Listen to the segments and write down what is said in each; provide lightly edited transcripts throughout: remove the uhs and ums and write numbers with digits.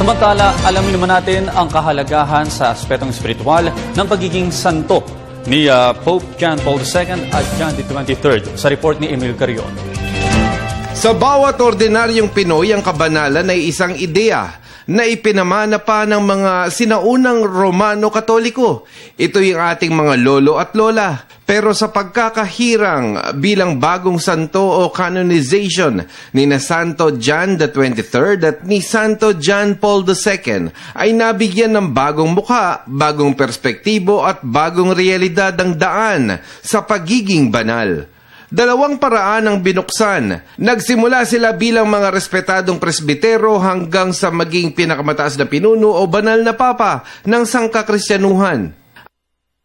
Samantala, alamin naman natin ang kahalagahan sa aspetong espiritual ng pagiging santo ni Pope John Paul II at John XXIII sa report ni Emil Carion. Sa bawat ordinaryong Pinoy, ang kabanalan ay isang ideya na ipinamana pa ng mga sinaunang Romano-Katoliko. Ito yung ating mga lolo at lola. Pero sa pagkakahirang bilang bagong santo o canonization ni na Santo John XXIII at ni Santo John Paul II ay nabigyan ng bagong mukha, bagong perspektibo at bagong realidad ang daan sa pagiging banal. Dalawang paraan ang binuksan. Nagsimula sila bilang mga respetadong presbitero hanggang sa maging pinakamataas na pinuno o banal na papa ng sangkakristyanuhan.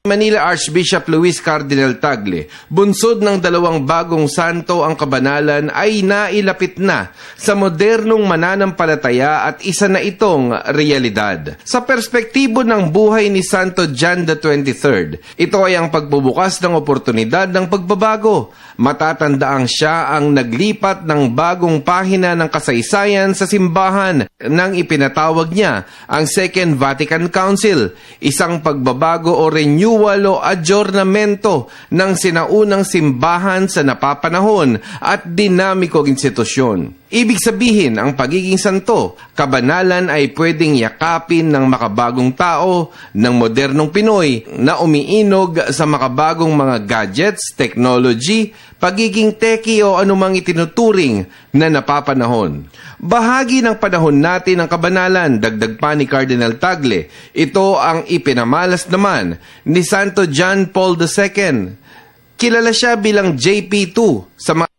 Manila Archbishop Luis Cardinal Tagle, bunsod ng dalawang bagong santo ang kabanalan ay nailapit na sa modernong mananampalataya at isa na itong realidad. Sa perspektibo ng buhay ni Santo John XXIII, ito ay ang pagbubukas ng oportunidad ng pagbabago. Matatandaang siya ang naglipat ng bagong pahina ng kasaysayan sa simbahan nang ipinatawag niya ang Second Vatican Council, isang pagbabago o renewal o adjournamento ng sinaunang simbahan sa napapanahon at dinamikong institusyon. Ibig sabihin, ang pagiging santo, kabanalan ay pwedeng yakapin ng makabagong tao, ng modernong Pinoy na umiinog sa makabagong mga gadgets, technology, pagiging teki o anumang itinuturing na napapanahon. Bahagi ng panahon natin ang kabanalan, dagdag pa ni Cardinal Tagle. Ito ang ipinamalas naman ni Santo John Paul II. Kilala siya bilang JP2 sa mga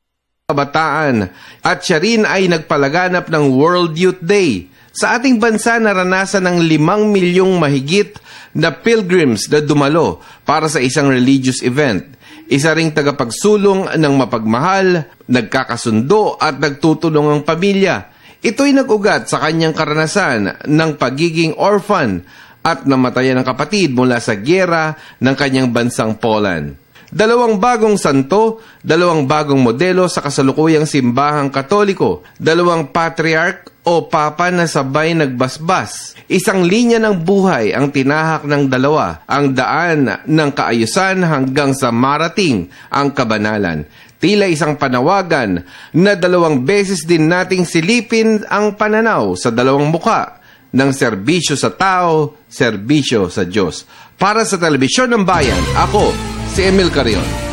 kabataan at siya rin ay nagpalaganap ng World Youth Day. Sa ating bansa, naranasan ng 5 milyong mahigit na pilgrims na dumalo para sa isang religious event. Isa ring tagapagsulong ng mapagmahal, nagkakasundo at nagtutulong ang pamilya. Ito'y nag-ugat sa kanyang karanasan ng pagiging orphan at namatayan ng kapatid mula sa gyera ng kanyang bansang Poland. Dalawang bagong santo, dalawang bagong modelo sa kasalukuyang simbahang Katoliko, dalawang patriarch o papa na sabay nagbasbas. Isang linya ng buhay ang tinahak ng dalawa, ang daan ng kaayusan hanggang sa marating ang kabanalan. Tila isang panawagan na dalawang beses din nating silipin ang pananaw sa dalawang muka ng serbisyo sa tao, serbisyo sa Diyos. Para sa Telebisyon ng Bayan, ako si Emil Carion.